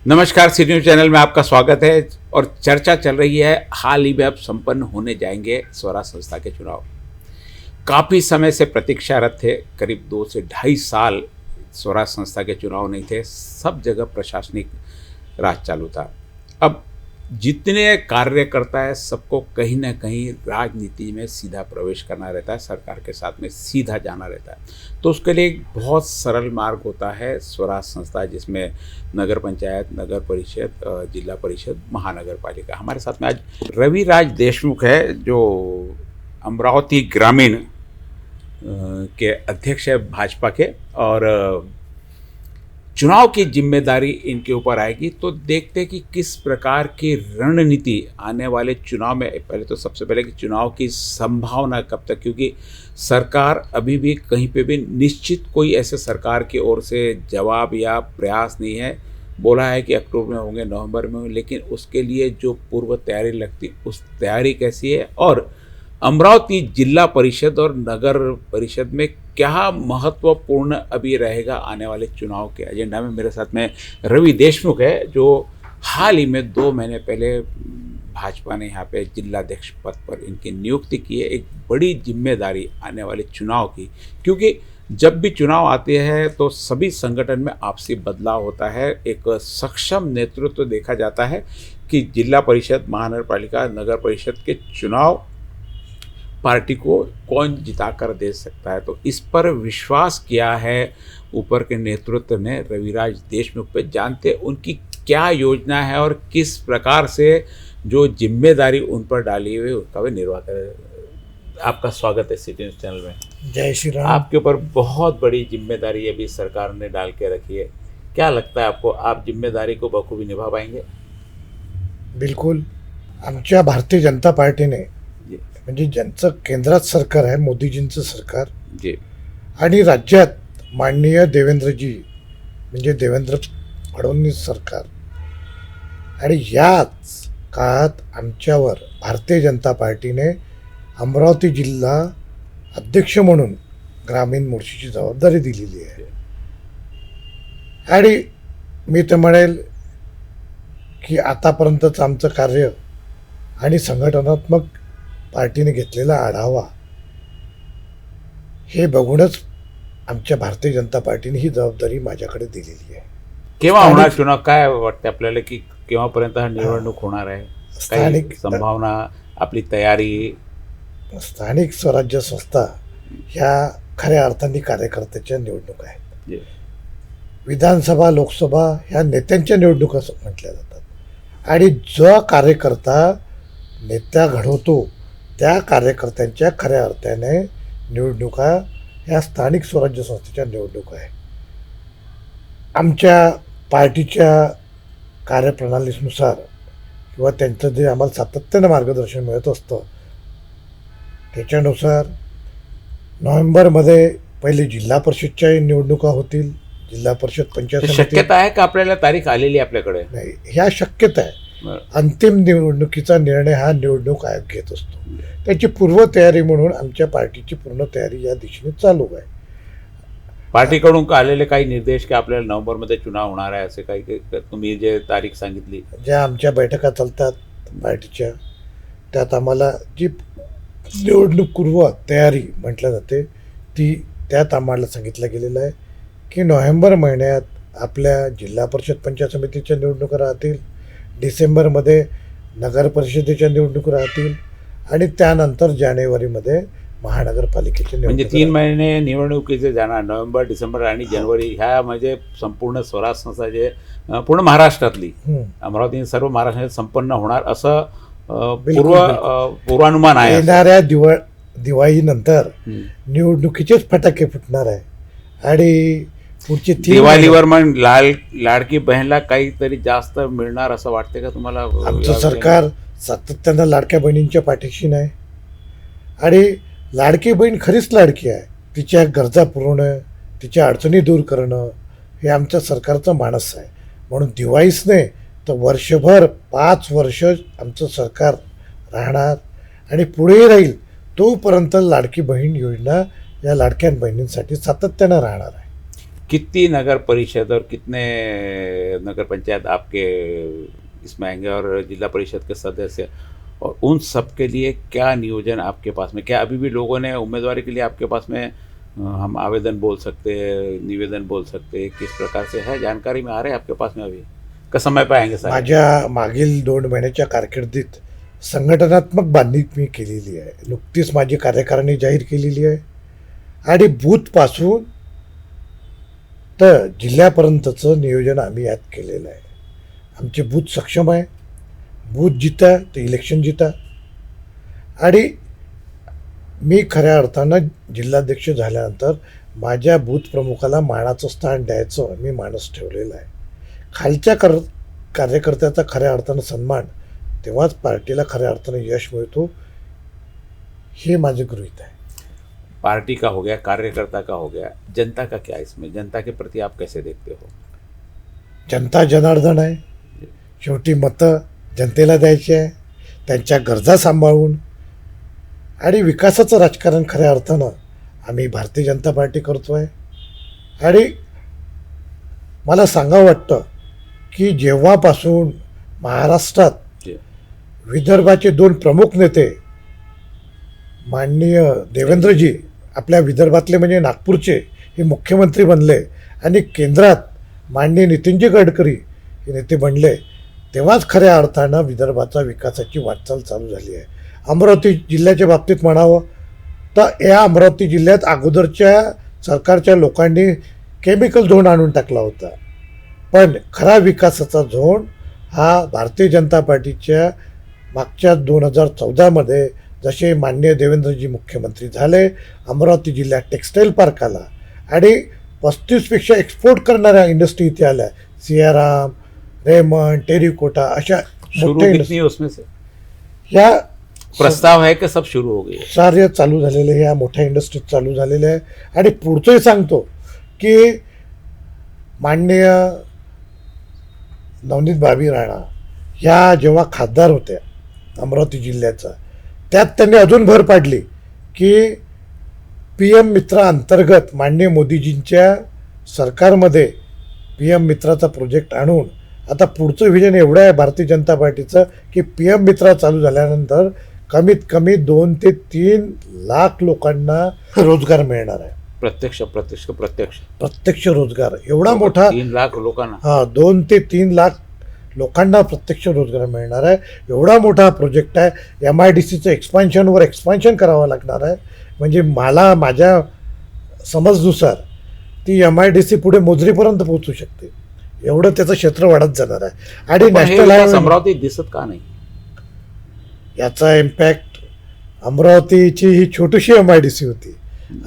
नमस्कार, C news channel में आपका स्वागत है। और चर्चा चल रही है, हाल ही में अब संपन्न होने जाएंगे स्वराज संस्था के चुनाव। काफ़ी समय से प्रतीक्षारत थे, करीब 2 से ढाई साल स्वराज संस्था के चुनाव नहीं थे, सब जगह प्रशासनिक राज चालू था। अब जितने कार्यकर्ता है सबको कहीं ना कहीं राजनीति में सीधा प्रवेश करना रहता है, सरकार के साथ में सीधा जाना रहता है। तो उसके लिए एक बहुत सरल मार्ग होता है स्वराज संस्था, जिसमें नगर पंचायत, नगर परिषद, जिला परिषद, महानगर पालिका। हमारे साथ में आज रविराज देशमुख है, जो अमरावती ग्रामीण के अध्यक्ष है भाजपा के, और चुनाव की जिम्मेदारी इनके ऊपर आएगी। तो देखते हैं कि किस प्रकार की रणनीति आने वाले चुनाव में, पहले तो सबसे पहले कि चुनाव की संभावना कब तक, क्योंकि सरकार अभी भी कहीं पे भी निश्चित कोई ऐसे सरकार की ओर से जवाब या प्रयास नहीं है। बोला है कि अक्टूबर में होंगे, नवंबर में होंगे, लेकिन उसके लिए जो पूर्व तैयारी लगती, उस तैयारी कैसी है, और अमरावती जिला परिषद और नगर परिषद में क्या महत्वपूर्ण अभी रहेगा आने वाले चुनाव के एजेंडा में। मेरे साथ में रवि देशमुख है, जो हाल ही में 2 महीने पहले भाजपा ने यहाँ पे जिलाध्यक्ष पद पर इनकी नियुक्ति की है। एक बड़ी जिम्मेदारी आने वाले चुनाव की, क्योंकि जब भी चुनाव आते हैं तो सभी संगठन में आपसी बदलाव होता है। एक सक्षम नेतृत्व देखा जाता है कि जिला परिषद, महानगर पालिका, नगर परिषद के चुनाव पार्टी को कौन जिता कर दे सकता है। तो इस पर विश्वास किया है ऊपर के नेतृत्व ने रविराज देशमुख पे। जानते उनकी क्या योजना है और किस प्रकार से जो जिम्मेदारी उन पर डाली हुई उसका भी निर्वाह करें। आपका स्वागत है सी न्यूज़ चैनल में। जय श्री राम। आपके ऊपर बहुत बड़ी जिम्मेदारी अभी सरकार ने डाल के रखी है। क्या लगता है आपको, आप जिम्मेदारी को बखूबी निभा पाएंगे? बिलकुल। आमच्या भारतीय जनता पार्टीने, म्हणजे ज्यांचं केंद्रात सरकार आहे, मोदीजींचं सरकार, जी, आणि राज्यात माननीय देवेंद्रजी म्हणजे देवेंद्र फडणवीस सरकार, आणि याच काळात आमच्यावर भारतीय जनता पार्टीने अमरावती जिल्हा अध्यक्ष म्हणून ग्रामीण मोर्चाची जबाबदारी दिलेली आहे. आणि मी तर म्हणेल की आतापर्यंतचं आमचं कार्य आणि संघटनात्मक पार्टीने घेतलेला आढावा हे बघूनच आमच्या भारतीय जनता पार्टीने ही जबाबदारी माझ्याकडे दिलेली आहे. केव्हा होणार चुनाव, काय वाटतं आपल्याला की केव्हापर्यंत हा निवडणूक होणार आहे? काही संभावना, आपली तयारी? स्थानिक स्वराज्य संस्था ह्या खऱ्या अर्थाने कार्यकर्त्याच्या निवडणुका आहेत. विधानसभा, लोकसभा ह्या नेत्यांच्या निवडणुका म्हटल्या जातात. आणि जो कार्यकर्ता नेत्या घडवतो त्या कार्यकर्त्यांच्या खऱ्या अर्थाने निवडणुका ह्या स्थानिक स्वराज्य संस्थेच्या निवडणुका आहे. आमच्या पार्टीच्या कार्यप्रणालीनुसार किंवा त्यांचं जे आम्हाला सातत्यानं मार्गदर्शन मिळत असतं त्याच्यानुसार नोव्हेंबरमध्ये पहिले जिल्हा परिषदच्या निवडणुका होतील. जिल्हा परिषद पंचायत शक्यता आहे का आपल्याला तारीख आलेली आपल्याकडे? नाही, ह्या शक्यता आहे. अंतिम निवडणुकीचा निर्णय हा निवडणूक आयोग घेत असतो. त्याची पूर्वतयारी म्हणून आमच्या पार्टीची पूर्ण तयारी या दिशेने चालू आहे. पार्टीकडून आलेले काही निर्देश की आपल्याला नोव्हेंबरमध्ये चुनाव होणार आहे, असे काही तुम्ही जे तारीख सांगितली? ज्या आमच्या बैठका चालतात पार्टीच्या, त्यात आम्हाला जी निवडणूकपूर्व तयारी म्हटलं जाते त्यात आम्हाला सांगितलं गेलेलं आहे की नोव्हेंबर महिन्यात आपल्या जिल्हा परिषद पंचायत समितीच्या निवडणुका राहतील, डिसेंबरमध्ये नगर परिषदेच्या निवडणूक राहतील, आणि त्यानंतर जानेवारीमध्ये महानगरपालिकेचे निवडणूक. म्हणजे 3 महिने निवडणुकीचे जाणार, नोव्हेंबर, डिसेंबर आणि जानेवारी. ह्या म्हणजे संपूर्ण स्वराज संस्था जे पूर्ण महाराष्ट्रातली, अमरावती सर्व महाराष्ट्रात संपन्न होणार असं पूर्वानुमान आहे. येणाऱ्या दिवाळीनंतर निवडणुकीचेच फटाके फुटणार आहे. आणि पुढचे दिवाळीवर मग लाडकी बहीणला काहीतरी जास्त मिळणार असं वाटते का तुम्हाला? आमचं सरकार सातत्यानं लाडक्या बहिणींच्या पाठीशी नाही. आणि लाडकी बहीण खरीच लाडकी आहे. तिच्या गरजा पुरवणं, तिच्या अडचणी दूर करणं हे आमच्या सरकारचं मानस आहे. म्हणून दिवाळीच नाही तर वर्षभर 5 वर्ष आमचं सरकार राहणार आणि पुढेही राहील. तोपर्यंत लाडकी बहीण योजना या लाडक्या बहिणींसाठी सातत्यानं राहणार आहे. कितनी नगर परिषद और कितने नगर पंचायत आपके इसमें आएंगे और जिला परिषद के सदस्य, और उन सब के लिए क्या नियोजन आपके पास में? क्या अभी भी लोगों ने उम्मीदवारी के लिए आपके पास में हम आवेदन बोल सकते हैं, निवेदन बोल सकते हैं, किस प्रकार से है? जानकारी में आ रहे हैं आपके पास में अभी का समय पे आएंगे सारे? माझ्या मागील 2 महिन्याच्या कारकिर्दीत संघटनात्मक बांधणी मी केलेली आहे. नुकतीच माझी कार्यकारिणी जाहीर केलेली आहे आणि बूथपासून तर जिल्ह्यापर्यंतचं नियोजन आम्ही यात केलेलं आहे. आमचे बूथ सक्षम आहे. बूथ जिता ते इलेक्शन जिता. आणि मी खऱ्या अर्थानं जिल्हाध्यक्ष झाल्यानंतर माझ्या बूथ प्रमुखाला मानाचं स्थान द्यायचं मी मानस ठेवलेला आहे. खालच्या कार्यकर्त्याचा खऱ्या अर्थानं सन्मान, तेव्हाच पार्टीला खऱ्या अर्थानं यश मिळतो, हे माझे गृहीत आहे. पार्टी का हो गया, कार्यकर्ता का हो गया, जनता का क्या इसमें? जनता के प्रति आप कैसे देखते हो? जनता जनार्दन आहे. शेवटी मतं जनतेला द्यायची आहे, त्यांच्या गरजा सांभाळून. आणि विकासाचं राजकारण खऱ्या अर्थानं आम्ही भारतीय जनता पार्टी करतो आहे. आणि मला सांगावं वाटतं की जेव्हापासून महाराष्ट्रात विदर्भाचे 2 प्रमुख नेते माननीय देवेंद्रजी आपल्या विदर्भातले म्हणजे नागपूरचे हे मुख्यमंत्री बनले आणि केंद्रात माननीय नितीनजी गडकरी हे नेते बनले, तेव्हाच खऱ्या अर्थानं विदर्भाचा विकासाची वाटचाल चालू झाली आहे. अमरावती जिल्ह्याच्या बाबतीत म्हणावं तर या अमरावती जिल्ह्यात अगोदरच्या सरकारच्या लोकांनी केमिकल झोन आणून टाकला होता, पण खरा विकासाचा झोन हा भारतीय जनता पार्टीच्या मागच्या 2014मध्ये जसे माननीय देवेंद्रजी मुख्यमंत्री झाले, अमरावती जिल्ह्यात टेक्स्टाईल पार्क आला आणि 35पेक्षा एक्सपोर्ट करणाऱ्या इंडस्ट्री इथे आल्या. सियाराम, रेमंड, टेरिकोटा अशा मोठ्या कितनी है उसमें से? या प्रस्ताव है कि सब शुरू हो गए? कार्य चालू झालेले ह्या मोठ्या इंडस्ट्रीज चालू झालेले आहे. आणि पुढचंही सांगतो की माननीय नवनीत बाबी राणा ह्या जेव्हा खासदार होत्या अमरावती जिल्ह्याचा, त्यात त्यांनी अजून भर पाडली की PM मित्रा अंतर्गत माननीय मोदीजींच्या सरकारमध्ये PM मित्राचा प्रोजेक्ट आणून आता पुढचं व्हिजन एवढं आहे भारतीय जनता पार्टीचं की PM मित्रा चालू झाल्यानंतर कमीत कमी 2 ते 3 लाख लोकांना रोजगार मिळणार आहे. प्रत्यक्ष रोजगार एवढा मोठा 3 लाख लोकांना, 2 ते 3 लाख लोकांना प्रत्यक्ष रोजगार मिळणार आहे. एवढा मोठा प्रोजेक्ट आहे. MIDCचं एक्सपान्शन करावं लागणार आहे. म्हणजे मला माझ्या समजनुसार ती MIDC पुढे मोजरीपर्यंत पोहोचू शकते, एवढं त्याचं क्षेत्र वाढत जाणार आहे. आणि नॅशनल हायवे अमरावती दिसत का नाही? याचा इम्पॅक्ट, अमरावतीची ही छोटीशी MIDC होती.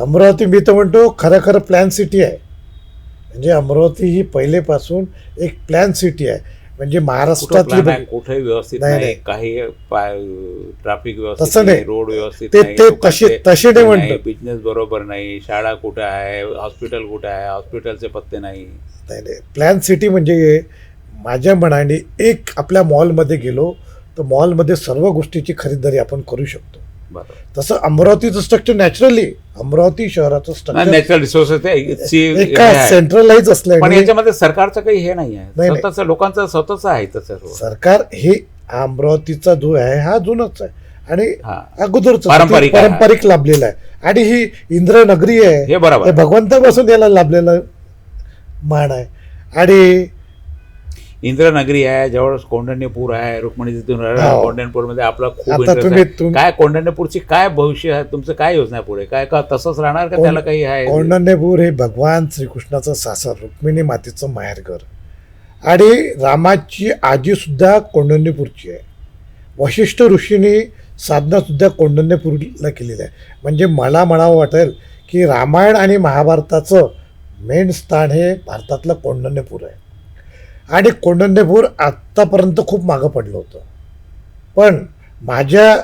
अमरावती मी तर म्हणतो खरं प्लॅन सिटी आहे. म्हणजे अमरावती ही पहिलेपासून एक प्लॅन सिटी आहे. म्हणजे महाराष्ट्रातली कुठे व्यवस्थित नाही, काही ट्रॅफिक व्यवस्थित तसं नाही, रोड व्यवस्थित ते नाही, तसे नाही म्हणतो. बिझनेस बरोबर नाही, शाळा कुठे आहे, हॉस्पिटल कुठे आहे, हॉस्पिटलचे पत्ते नाही. प्लॅन सिटी म्हणजे माझ्या मनाने एक आपल्या मॉलमध्ये गेलो तर मॉलमध्ये सर्व गोष्टीची खरीदारी आपण करू शकतो. तसं अमरावतीचं स्ट्रक्चर नॅचरली, अमरावती शहराचं स्ट्रक्चर नॅचरल रिसोर्सेस सेंट्रलाइज असलं, पण याच्यामध्ये सरकारचं काही हे नाही आहे, स्वतःचं लोकांचं स्वतःच आहे. तसं सरकार हे अमरावतीचा जो आहे हा जुनाच आहे आणि अगोदरच पारंपरिक लाभलेला आहे. आणि ही इंद्रनगरी आहे, हे बरोबर, भगवंतापासून याला लाभलेलं मान आहे. आणि इंद्रनगरी आहे, जवळ कौंडण्यपूर आहे, रुक्मिणी तिथून कौंडण्यपूरमध्ये आपला खूप इंटरेस्ट आहे. काय कौंडण्यपूरची काय भविष्य आहे तुमचं? काय योजना आहे पुढे? काय का तसंच राहणार का त्याला काही आहे? कौंडण्यपूर हे भगवान श्रीकृष्णाचं सासर, रुक्मिणी मातेचं माहेरघर. आणि रामाची आजी सुद्धा कौंडण्यपूरची आहे. वशिष्ठ ऋषींनी साधना सुद्धा कौंडण्यपूरला केलेली आहे. म्हणजे मला म्हणावं वाटेल की रामायण आणि महाभारताचं मेन स्थान हे भारतातलं कौंडण्यपूर आहे. आणि कौंडण्यपूर आत्तापर्यंत खूप मागं पडलं होतं, पण माझ्या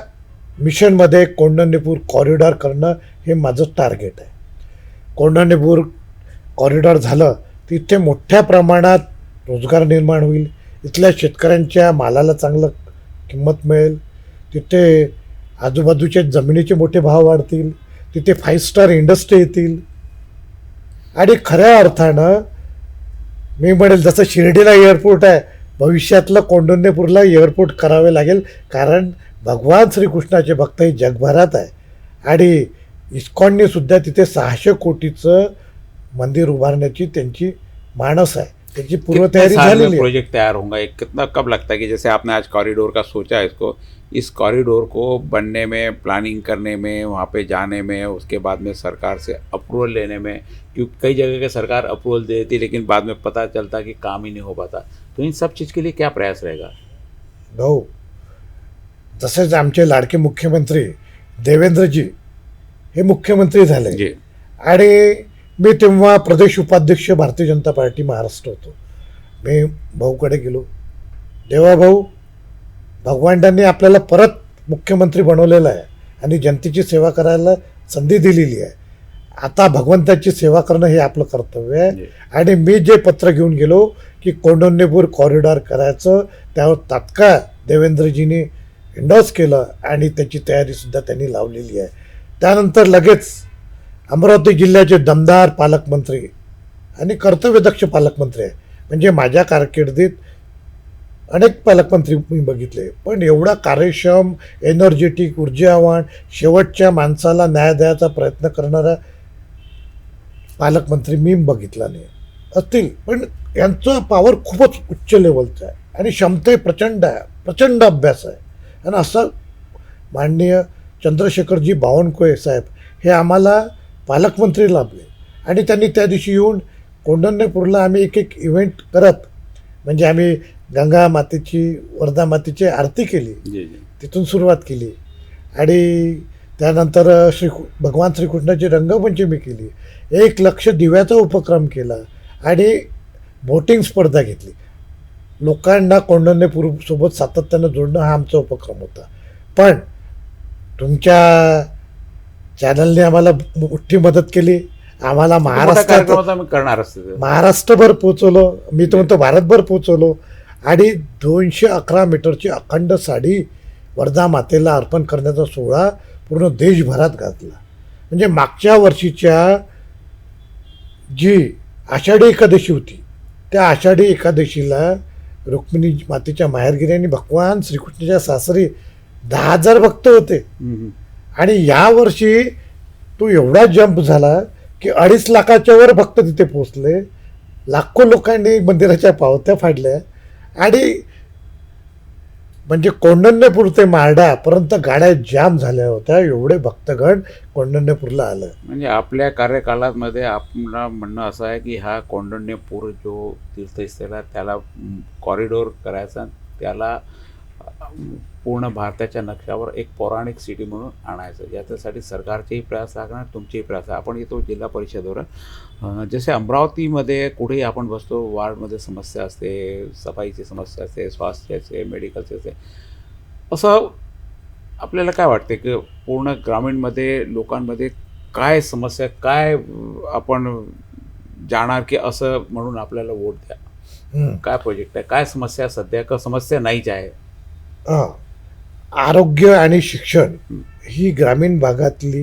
मिशनमध्ये कौंडण्यपूर कॉरिडॉर करणं हे माझं टार्गेट आहे. कौंडण्यपूर कॉरिडॉर झालं तिथे मोठ्या प्रमाणात रोजगार निर्माण होईल. इथल्या शेतकऱ्यांच्या मालाला चांगलं किंमत मिळेल. तिथे आजूबाजूच्या जमिनीचे मोठे भाव वाढतील. तिथे 5 स्टार इंडस्ट्री येतील. आणि खऱ्या अर्थानं मी म्हणेल जसं शिर्डीला एअरपोर्ट आहे, भविष्यातलं कौंडण्यपूरला एअरपोर्ट करावे लागेल, कारण भगवान श्रीकृष्णाचे भक्त हे जगभरात आहे आणि इस्कॉनने सुद्धा तिथे 600 कोटीचं मंदिर उभारण्याची त्यांची मानस आहे, त्यांची पूर्वतयारी झालेली आहे. प्रोजेक्ट तैयार होगा, एक कितना कब लगता है कि जैसे आपने आज कॉरिडोर का सोचा है इसको, इस कॉरिडोर को बनने में, प्लानिंग करने में, वहाँ पे जाने में, उसके बाद में सरकार से अप्रूवल लेने में, क्योंकि कई जगह के सरकार अप्रूवल दे देती लेकिन बाद में पता चलता कि काम ही नहीं हो पाता, तो इन सब चीज़ के लिए क्या प्रयास रहेगा? भाऊ, तसेच आमचे लाडके मुख्यमंत्री देवेंद्रजी हे मुख्यमंत्री झाले जी. आणि मी तेव्हा प्रदेश उपाध्यक्ष भारतीय जनता पार्टी महाराष्ट्र होतो. मी भाऊकडे गेलो, देवा भाऊ, भगवानदांनी आपल्याला परत मुख्यमंत्री बनवलेलं आहे आणि जनतेची सेवा करायला संधी दिलेली आहे. आता भगवंताची सेवा करणं हे आपलं कर्तव्य आहे. आणि मी जे पत्र घेऊन गेलो की कौंडण्यपूर कॉरिडॉर करायचं, त्यावर तात्काळ देवेंद्रजींनी एंडॉर्स केलं आणि त्याची तयारीसुद्धा त्यांनी लावलेली आहे. त्यानंतर लगेच अमरावती जिल्ह्याचे दमदार पालकमंत्री आणि कर्तव्यदक्ष पालकमंत्री आहे, म्हणजे माझ्या कारकिर्दीत अनेक पालकमंत्री मी बघितले, पण एवढा कार्यक्षम, एनर्जेटिक, ऊर्जावान, शेवटच्या माणसाला न्याय द्यायचा प्रयत्न करणारा पालकमंत्री मी बघितला नाही. असतील, पण यांचा पॉवर खूपच उच्च लेवलचा आहे आणि क्षमते प्रचंड आहे, प्रचंड अभ्यास आहे. आणि असं माननीय चंद्रशेखरजी बावनकुळे साहेब हे आम्हाला पालकमंत्री लाभले आणि त्यांनी त्या दिवशी येऊन कौंडण्यपूरला आम्ही एक एक इव्हेंट करत, म्हणजे आम्ही गंगा मातेची, वर्धा मातेची आरती केली, तिथून सुरुवात केली आणि त्यानंतर भगवान श्रीकृष्णाची रंगपंचमी केली, 1 लक्ष दिव्याचा उपक्रम केला आणि बोटिंग स्पर्धा घेतली. लोकांना कौंडण्यपूरसोबत सातत्यानं जोडणं हा आमचा उपक्रम होता. पण तुमच्या चॅनलने आम्हाला मोठी मदत केली, आम्हाला महाराष्ट्रभर पोचवलं, मी तर म्हणतो भारतभर पोचवलो आणि 211 मीटरची अखंड साडी वर्धा मातेला अर्पण करण्याचा सोहळा पूर्ण देशभरात गाजला. म्हणजे मागच्या वर्षीच्या जी आषाढी एकादशी होती, त्या आषाढी एकादशीला रुक्मिणी मातेच्या माहेरगिरी आणि भगवान श्रीकृष्णाच्या सासरी 10,000 भक्त होते. आणि यावर्षी तो एवढा जंप झाला की 2.5 लाखाच्या वर भक्त तिथे पोचले, लाखो लोकांनी मंदिराच्या पावत्या फाडल्या आणि म्हणजे कौंडण्यपूर ते मारडापर्यंत गाड्या जाम झाल्या होत्या, एवढे भक्तगण कौंडण्यपूरला आलं. म्हणजे आपल्या कार्यकाळामध्ये आपलं म्हणणं असं आहे की हा कौंडण्यपूर जो तीर्थस्थळ आहे त्याला कॉरिडोर करायचा, त्याला पूर्ण भारताच्या नक्षावर एक पौराणिक सिटी म्हणून आणायचं, याच्यासाठी सरकारचेही प्रयास लागणार, तुमचेही प्रयास. आपण येतो जिल्हा परिषदेवर, जसे अमरावतीमध्ये कुठेही आपण बसतो, वार्डमध्ये समस्या असते, सफाईची समस्या असते, स्वास्थ्याचे, मेडिकलचे असते, असं आपल्याला काय वाटते की पूर्ण ग्रामीणमध्ये लोकांमध्ये काय समस्या, काय आपण जाणार की असं म्हणून आपल्याला वोट द्या, काय प्रोजेक्ट आहे, काय समस्या सध्या, का समस्या नाहीच आहे? आरोग्य आणि शिक्षण ही ग्रामीण भागातली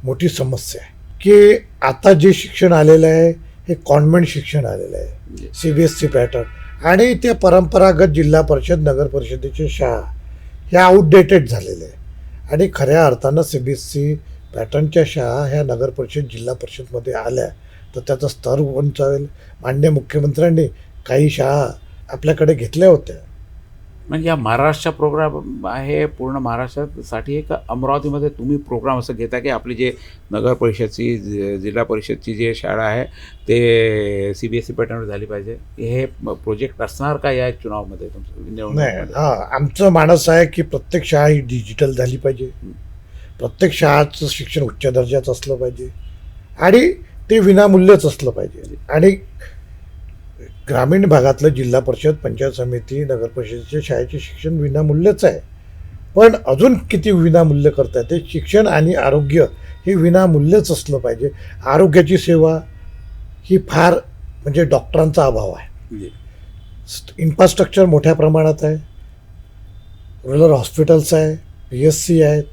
मोठी समस्या आहे की आता जे शिक्षण आलेलं आहे हे कॉन्व्हेंट शिक्षण आलेलं आहे, CBSE पॅटर्न, आणि ते परंपरागत जिल्हा परिषद, नगर परिषदेचे शाळा ह्या आउटडेटेड झालेल्या आहे. आणि खऱ्या अर्थानं CBSE पॅटर्नच्या शाळा ह्या नगर परिषद, जिल्हा परिषदमध्ये आल्या तर त्याचा स्तर उंचावेल. माननीय मुख्यमंत्र्यांनी काही शाळा आपल्याकडे घेतल्या होत्या. म्हणजे हा महाराष्ट्र प्रोग्राम आहे पूर्ण महाराष्ट्रासाठी, एक अमरावतीमध्ये तुम्ही प्रोग्राम असं घेता की आपली जे नगर परिषदची, जिल्हा परिषदची जे शाळा आहे ते CBSE पॅटर्नवर झाली पाहिजे, हे प्रोजेक्ट असणार का या चुनावमध्ये तुमचं? नाही, आमचं मानस आहे की प्रत्येक शाळा ही डिजिटल झाली पाहिजे, प्रत्येक शाळाचं शिक्षण उच्च दर्जाचं असलं पाहिजे आणि ते विनामूल्यच असलं पाहिजे. आणि ग्रामीण भागातलं जिल्हा परिषद, पंचायत समिती, नगर परिषदेच्या शाळेचे शिक्षण विनामूल्यच आहे, पण अजून किती विनामूल्य करता येते? शिक्षण आणि आरोग्य हे विनामूल्यच असलं पाहिजे. आरोग्याची सेवा ही फार, म्हणजे डॉक्टरांचा अभाव आहे, इन्फ्रास्ट्रक्चर मोठ्या प्रमाणात आहे, रुरल हॉस्पिटल्स आहे, PSC आहेत,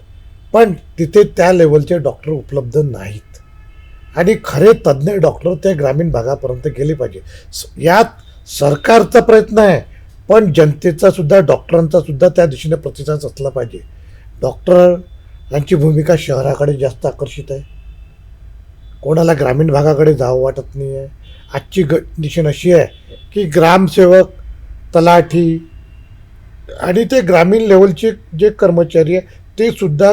पण तिथे त्या लेवलचे डॉक्टर उपलब्ध नाहीत. आणि खरे तज्ज्ञ डॉक्टर त्या ग्रामीण भागापर्यंत गेले पाहिजे. यात सरकारचा प्रयत्न आहे, पण जनतेचा सुद्धा, डॉक्टरांचा सुद्धा त्या दिशेने प्रतिसाद असला पाहिजे. डॉक्टर यांची भूमिका शहराकडे जास्त आकर्षित आहे, कोणाला ग्रामीण भागाकडे जावं वाटत नाही आहे. आजची कंडिशन अशी आहे की ग्रामसेवक, तलाठी आणि ते ग्रामीण लेवलचे जे कर्मचारी आहे ते सुद्धा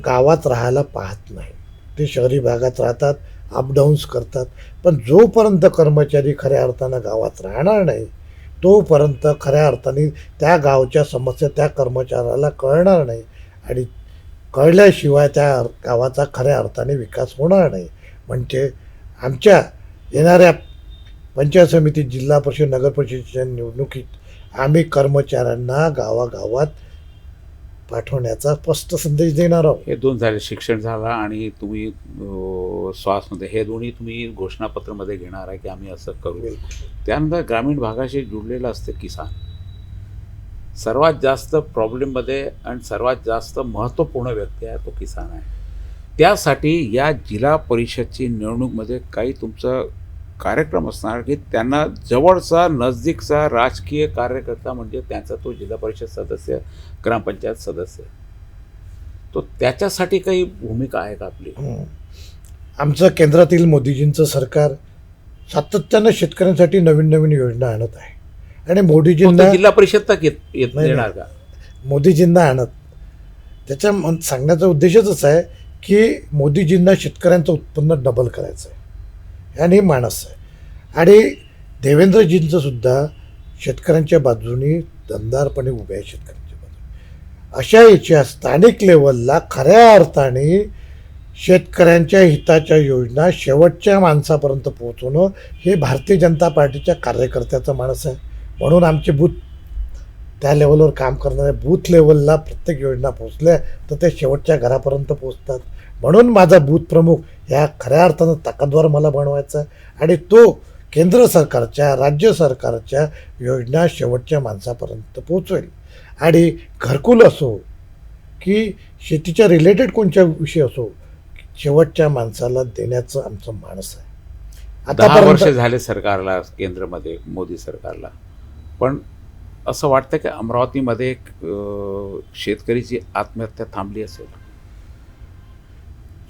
गावात राहायला पाहत नाही. ते शहरी भागात राहतात, अपडाऊन्स करतात. पण जोपर्यंत कर्मचारी खऱ्या अर्थानं गावात राहणार नाही, तोपर्यंत खऱ्या अर्थाने त्या गावच्या समस्या त्या कर्मचाऱ्याला कळणार नाही, आणि कळल्याशिवाय त्या गावाचा खऱ्या अर्थाने विकास होणार नाही. म्हणजे आमच्या येणाऱ्या पंचायत समिती, जिल्हा परिषद, नगर परिषदेच्या निवडणुकीत आम्ही कर्मचाऱ्यांना गावागावात पाठवण्याचा स्पष्ट संदेश देणार आहोत. हे दोन झाले, शिक्षण झाला आणि तुम्ही श्वासमध्ये, हे दोन्ही तुम्ही घोषणापत्रामध्ये घेणार आहे की आम्ही असं करू. त्यानंतर ग्रामीण भागाशी जुळलेलं असते किसान. सर्वात जास्त प्रॉब्लेममध्ये आणि सर्वात जास्त महत्त्वपूर्ण व्यक्ती आहे तो किसान आहे. त्यासाठी या जिल्हा परिषदची निवडणूकमध्ये काही तुमचं कार्यक्रम असणार की त्यांना जवळचा, नजदीकचा राजकीय कार्यकर्ता म्हणजे त्यांचा तो जिल्हा परिषद सदस्य, ग्रामपंचायत सदस्य, तो त्याच्यासाठी काही भूमिका आहे का आपली? आमचं केंद्रातील मोदीजींचं सरकार सातत्यानं शेतकऱ्यांसाठी नवीन नवीन योजना आणत आहे, आणि मोदीजींना जिल्हा परिषद तक येणार का? मोदीजींना आणत, त्याच्या सांगण्याचा उद्देशच असा आहे की मोदीजींना शेतकऱ्यांचं उत्पन्न डबल करायचं आहे, आणि माणस आहे. आणि देवेंद्रजींचं सुद्धा शेतकऱ्यांच्या बाजूनी दमदारपणे उभे आहे, शेतकऱ्यांच्या बाजूने. अशा याच्या स्थानिक लेवलला खऱ्या अर्थाने शेतकऱ्यांच्या हिताच्या योजना शेवटच्या माणसापर्यंत पोहोचवणं हे भारतीय जनता पार्टीच्या कार्यकर्त्याचं माणूस आहे. म्हणून आमचे बूथ त्या लेवलवर काम करणाऱ्या बूथ लेवलला प्रत्येक योजना पोहोचल्या तर ते शेवटच्या घरापर्यंत पोहोचतात. म्हणून माझा बूथ प्रमुख ह्या खऱ्या अर्थानं ताकदवार मला बनवायचा आहे, आणि तो केंद्र सरकारच्या, राज्य सरकारच्या योजना शेवटच्या माणसापर्यंत पोहोचवेल. आणि घरकुल असो की शेतीच्या रिलेटेड कोणत्या विषय असो, शेवटच्या माणसाला देण्याचं आमचं माणूस आहे. 10 वर्ष झाले सरकारला, केंद्रामध्ये मोदी सरकारला, पण असं वाटतं की अमरावतीमध्ये शेतकरीची आत्महत्या थांबली असेल?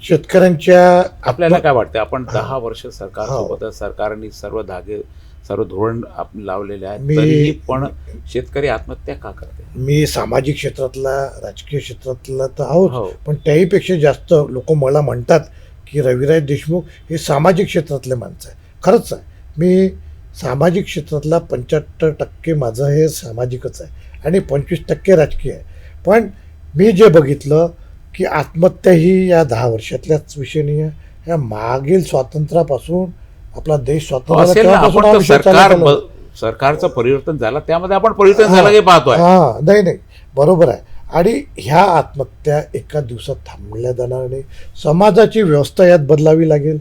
शेतकऱ्यांच्या आपल्याला काय वाटतं? आपण 10 वर्ष सरकारसोबत, सरकारने सर्व धोरण लावलेले आहे, तरीही पण शेतकरी आत्महत्या का करते? मी सामाजिक क्षेत्रातला, राजकीय क्षेत्रातला तर आहोत, पण त्याहीपेक्षा जास्त लोक मला म्हणतात की रविराज देशमुख हे सामाजिक क्षेत्रातले माणसं आहे. खरंच आहे, मी सामाजिक क्षेत्रातला 75% माझं हे सामाजिकच आहे आणि 25% राजकीय आहे. पण मी जे बघितलं की आत्महत्या ही या 10 वर्षातल्याच विषय नाही आहे. या मागील स्वातंत्र्यापासून आपला देश सरकारचं परिवर्तन झालं, त्यामध्ये आपण परिवर्तन झालं हे पाहतोय. नाही, बरोबर आहे. आणि ह्या आत्महत्या एका दिवसात थांबल्या जाणार नाही. समाजाची व्यवस्था यात बदलावी लागेल.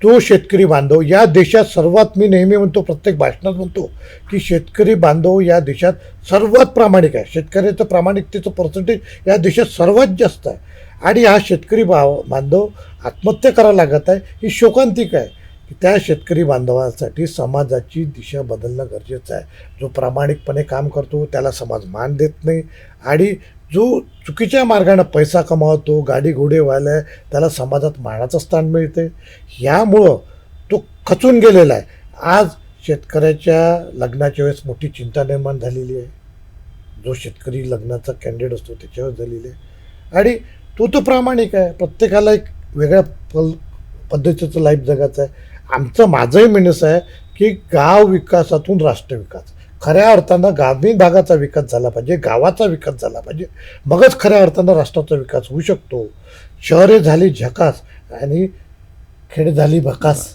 तो शेतकरी बांधव या देशात सर्वात, मी नेहमी म्हणतो, प्रत्येक भाषणात म्हणतो की शेतकरी बांधव या देशात सर्वात प्रामाणिक आहे. शेतकऱ्याचं प्रामाणिकतेचं पर्सेंटेज या देशात सर्वात जास्त आहे. आणि हा शेतकरी बांधव आत्महत्या करायला लागत आहे ही शोकांतिक आहे. त्या शेतकरी बांधवांसाठी समाजाची दिशा बदलणं गरजेचं आहे. जो प्रामाणिकपणे काम करतो त्याला समाज मान देत नाही, आणि जो चुकीच्या मार्गाने पैसा कमावतो, गाडी घोडे व्हायला, त्याला समाजात मानाचं स्थान मिळते. यामुळं तो खचून गेलेला आहे. आज शेतकऱ्याच्या लग्नाच्या वेळेस मोठी चिंता निर्माण झालेली आहे. जो शेतकरी लग्नाचा कॅन्डिडेट असतो त्याच्यावर झालेली आहे. आणि तो प्रामाणिक आहे. प्रत्येकाला एक वेगळ्या पद्धतीचं लाईफ जगायचं आहे. माझंही म्हणणं आहे की गाव विकासातून राष्ट्र विकास, खऱ्या अर्थानं ग्रामीण भागाचा विकास झाला पाहिजे, गावाचा विकास झाला पाहिजे, मगच खऱ्या अर्थानं राष्ट्राचा विकास होऊ शकतो. शहरे झाली झकास आणि खेडे झाली भकास.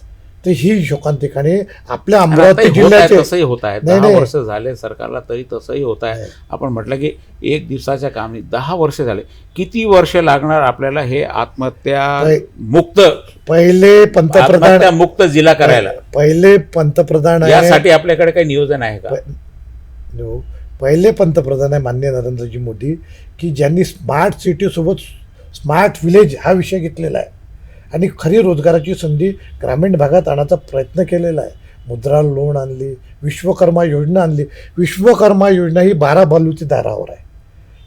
तर ही शोकांतिकाने आपल्या अमरावती जिल्ह्याचे तसंही होत आहे. 10 वर्ष झाले सरकारला, तरी तसंही होत आहे. आपण म्हटलं की एक दिवसाच्या कामी 10 वर्ष झाले. किती वर्ष लागणार आपल्याला हे आत्महत्या मुक्त, पहिले पंतप्रधान मुक्त जिल्हा करायला? पहिले पंतप्रधान यासाठी आपल्याकडे काही नियोजन आहे का? पहिले पंतप्रधान आहे माननीय नरेंद्रजी मोदी, की ज्यांनी स्मार्ट सिटी सोबत स्मार्ट विलेज हा विषय घेतलेला आहे. आणि खरी रोजगाराची संधी ग्रामीण भागात आणायचा प्रयत्न केलेला आहे. मुद्रा लोन आणली, विश्वकर्मा योजना आणली. विश्वकर्मा योजना ही 12 बालूची दारावर आहे,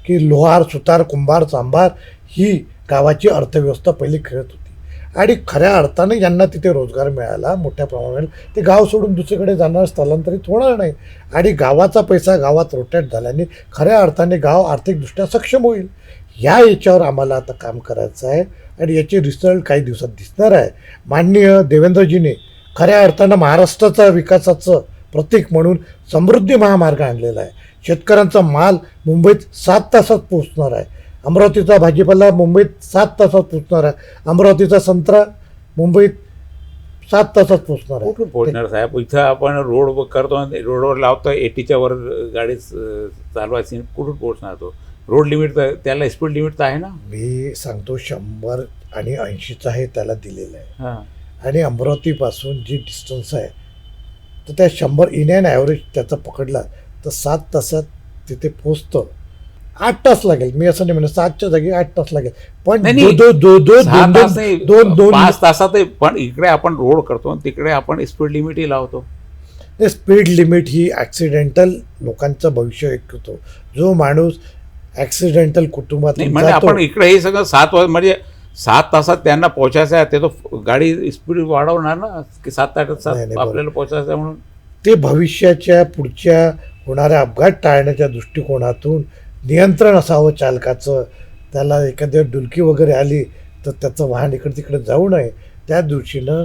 की लोहार, सुतार, कुंभार, चांभार ही गावाची अर्थव्यवस्था पहिली खेळत होती. आणि खऱ्या अर्थाने ज्यांना तिथे रोजगार मिळाला मोठ्या प्रमाणात, ते गाव सोडून दुसरीकडे जाणार, स्थलांतरित होणार नाही. आणि गावाचा पैसा गावात रोटेट झाल्याने खऱ्या अर्थाने गाव आर्थिकदृष्ट्या सक्षम होईल. याच्यावर आम्हाला आता काम करायचं आहे आणि याचे रिझल्ट काही दिवसात दिसणार आहे. माननीय देवेंद्रजीने खऱ्या अर्थानं महाराष्ट्राचा विकासाचं प्रतीक म्हणून समृद्धी महामार्ग आणलेला आहे. शेतकऱ्यांचा माल मुंबईत 7 तासात पोहोचणार आहे. अमरावतीचा भाजीपाला मुंबईत 7 तासात पोहोचणार आहे. अमरावतीचा संत्रा मुंबईत 7 तासात पोहोचणार आहे. कुठून पोहोचणार साहेब? इथं आपण रोड करतो, रोडवर लावतो, 80च्या वर गाडी चालवायची, कुठून पोहोचणार तो? रोड लिमिट तर त्याला स्पीड लिमिट तर आहे ना. मी सांगतो 100 आणि 80चा हे त्याला दिलेलं आहे. हां, आणि अमरावतीपासून जी डिस्टन्स आहे तर त्या 100 इन अँड ॲव्हरेज त्याचा पकडला तर 7 तासात तिथे पोचतं. 8 तास लागेल, मी असं नाही म्हणत 7च्या जागी 8 तास लागेल, पण नाही, नाही. 5 तासात. पण इकडे आपण रोड करतो आणि तिकडे आपण स्पीड लिमिटही लावतो. स्पीड लिमिट ही ॲक्सिडेंटल लोकांचं भविष्य एक होतो. जो माणूस ॲक्सिडेंटल कुटुंबात नाही म्हणजे आपण इकडे हे सगळं 7 म्हणजे 7 तासात त्यांना पोहोचायचं आहे, ते तो गाडी स्पीड वाढवणार ना, की 7-8 तासात आपल्याला पोहोचायचं आहे. म्हणून ते भविष्याच्या पुढच्या होणाऱ्या अपघात टाळण्याच्या दृष्टिकोनातून नियंत्रण असावं चालकाचं. त्याला एखाद्या डुलकी वगैरे आली तर त्याचं वाहन इकडे तिकडे जाऊ नये, त्या दृष्टीनं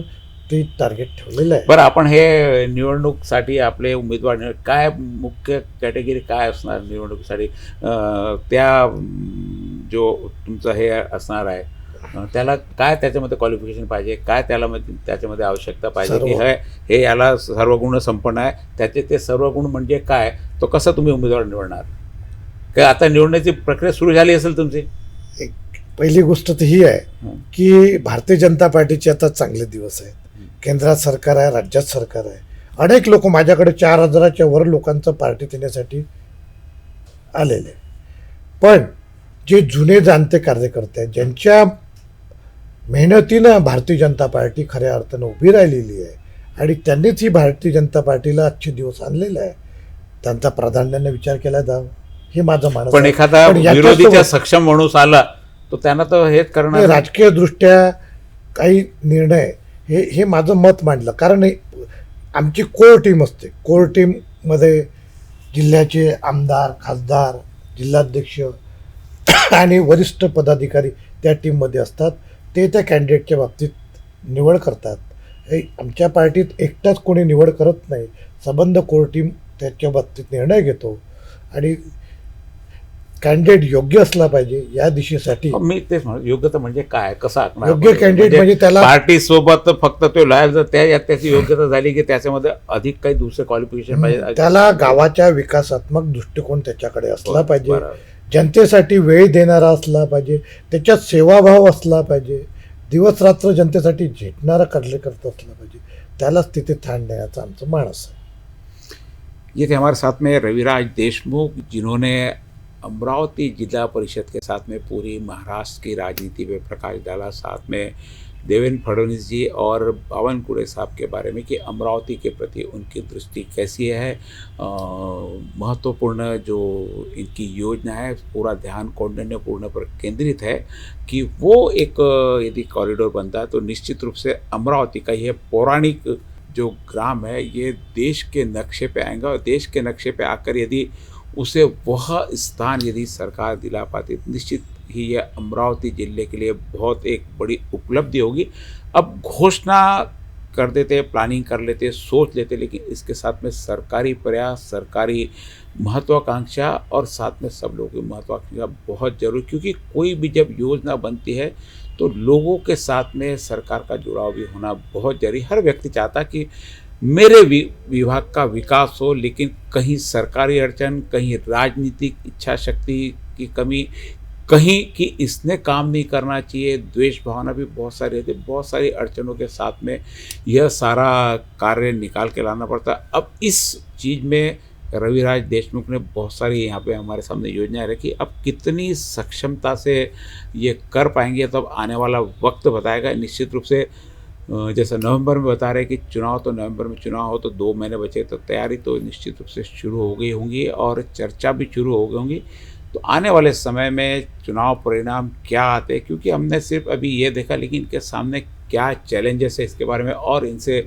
ते टार्गेट ठेवलेलं आहे. बरं, आपण हे निवडणूकसाठी आपले उमेदवार काय मुख्य कॅटेगरी काय असणार निवडणुकीसाठी? त्या जो तुमचं हे असणार आहे त्याला काय त्याच्यामध्ये क्वालिफिकेशन पाहिजे, काय त्याला त्याच्यामध्ये आवश्यकता पाहिजे, की हे याला सर्वगुण संपन्न आहे, त्याचे ते सर्वगुण म्हणजे काय, तो कसा तुम्ही उमेदवार निवडणार? काय आता निवडण्याची प्रक्रिया सुरू झाली असेल तुमची? पहिली गोष्ट तर ही आहे की भारतीय जनता पार्टीचे आता चांगले दिवस आहेत. केंद्रात सरकार आहे, राज्यात सरकार आहे. अनेक लोक माझ्याकडे 4,000च्या वर लोकांचं पार्टी देण्यासाठी आलेले. पण जे जुने जाणते कार्यकर्ते आहेत, ज्यांच्या मेहनतीनं भारतीय जनता पार्टी खऱ्या अर्थानं उभी राहिलेली आहे आणि त्यांनीच ही भारतीय जनता पार्टीला आजचे दिवस आणलेला आहे, त्यांचा प्राधान्याने विचार केला जावा, हे माझं मानस. पण एखादा विरोधीच्या सक्षम माणूस आला तो त्यांना तर हेच करणार. राजकीय दृष्ट्या काही निर्णय हे माझं मत मांडलं. कारण आमची कोर टीम असते. कोर टीममध्ये जिल्ह्याचे आमदार, खासदार, जिल्हाध्यक्ष आणि वरिष्ठ पदाधिकारी त्या टीममध्ये असतात. ते त्या कॅन्डिडेटच्या बाबतीत निवड करतात. आमच्या पार्टीत एकटाच कोणी निवड करत नाही, संबंध कोर टीम त्याच्या बाबतीत निर्णय घेतो आणि कॅन्डिडेट योग्य असला पाहिजे या दिशेसाठी. मी तेच म्हणतो, योग्यता म्हणजे काय, कसा योग्य कॅन्डिडेट म्हणजे त्याला पार्टी सोबत फक्त तो लॉयल जर त्याची योग्यता झाली की त्याच्यामध्ये अधिक काही दुसरे क्वालिफिकेशन पाहिजे. त्याला गावाच्या विकासात्मक दृष्टिकोन त्याच्याकडे असला पाहिजे, जनतेसाठी वेळ देणारा असला पाहिजे, त्याच्यात सेवाभाव असला पाहिजे, दिवस रात्र जनतेसाठी झेटणारा कार्यकर्ता असला पाहिजे. त्यालाच तिथे स्थान देण्याचा आमचं मानस आहे. ये थे हमारे साथ में रविराज देशमुख, जिन्होंने अमरावती जिला परिषद के साथ में पूरी महाराष्ट्र की राजनीति पे प्रकाश डाला, साथ में देवेंद्र फडणवीस जी और बावनकुळे साहब के बारे में कि अमरावती के प्रति उनकी दृष्टि कैसी है. महत्वपूर्ण जो इनकी योजना है, पूरा ध्यान कौंडिन्यपूर्ण पर केंद्रित है कि वो एक यदि कॉरिडोर बनता है तो निश्चित रूप से अमरावती का ये पौराणिक जो ग्राम है ये देश के नक्शे पे आएगा और देश के नक्शे पे आकर यदि उसे वह स्थान यदि सरकार दिला पाती, निश्चित ही ये अमरावती जिले के लिए बहुत एक बड़ी उपलब्धि होगी. अब घोषणा कर देते, प्लानिंग कर लेते, सोच लेते, लेकिन इसके साथ में सरकारी प्रयास, सरकारी महत्वाकांक्षा और साथ में सब लोगों की महत्वाकांक्षा बहुत जरूरी, क्योंकि कोई भी जब योजना बनती है तो लोगों के साथ में सरकार का जुड़ाव भी होना बहुत जरूरी. हर व्यक्ति चाहता कि मेरे विभाग का विकास हो, लेकिन कहीं सरकारी अड़चन, कहीं राजनीतिक इच्छा शक्ति की कमी, कहीं कि इसने काम नहीं करना चाहिए, द्वेष भावना भी बहुत सारी रहती है. बहुत सारी अड़चनों के साथ में यह सारा कार्य निकाल के लाना पड़ता है. अब इस चीज़ में रविराज देशमुख ने बहुत सारी यहाँ पे हमारे सामने योजनाएं रखी। अब कितनी सक्षमता से ये कर पाएंगे तब आने वाला वक्त बताएगा। निश्चित रूप से जैसा नवंबर में बता रहे कि चुनाव, तो नवंबर में चुनाव हो तो 2 महीने बचे, तो तैयारी तो निश्चित रूप से शुरू हो गई होंगी और चर्चा भी शुरू हो गई होंगी। तो आने वाले समय में चुनाव परिणाम क्या आते हैं, क्योंकि हमने सिर्फ अभी ये देखा, लेकिन इनके सामने क्या चैलेंजेस है इसके बारे में और इनसे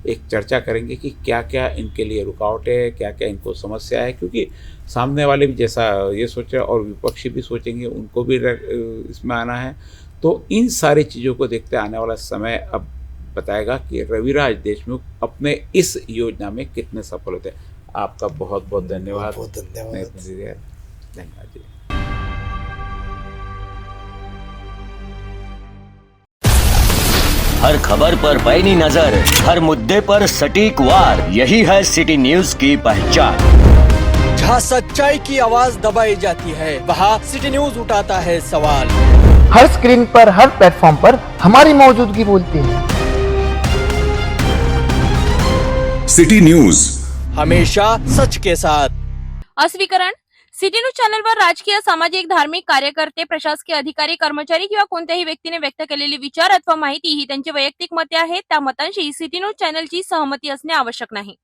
एक चर्चा करेंगे कि क्या क्या इनके लिए रुकावटें है, क्या क्या इनको समस्या है, क्योंकि सामने वाले भी जैसा ये सोच रहे हैं और विपक्षी भी सोचेंगे, उनको भी इसमें आना है। तो इन सारी चीज़ों को देखते आने वाला समय अब बताएगा कि रविराज देशमुख अपने इस योजना में कितने सफल होते हैं। आपका बहुत बहुत धन्यवाद। बहुत धन्यवाद। धन्यवाद जी। हर खबर पर पैनी नजर, हर मुद्दे पर सटीक वार, यही है सिटी न्यूज की पहचान। जहां सच्चाई की आवाज दबाई जाती है, वहां सिटी न्यूज उठाता है सवाल। हर स्क्रीन पर, हर प्लेटफॉर्म पर हमारी मौजूदगी बोलती है। सिटी न्यूज हमेशा सच के साथ। अस्वीकरण सिटी न्यूज चॅनलवर राजकीय, सामाजिक, धार्मिक कार्यकर्ते, प्रशासकीय अधिकारी, कर्मचारी किंवा कोणत्याही व्यक्तीने व्यक्त केलेले विचार अथवा माहिती ही त्यांची वैयक्तिक मते आहेत. त्या मतांशी सिटी न्यूज चॅनलची सहमती असणे आवश्यक नाही.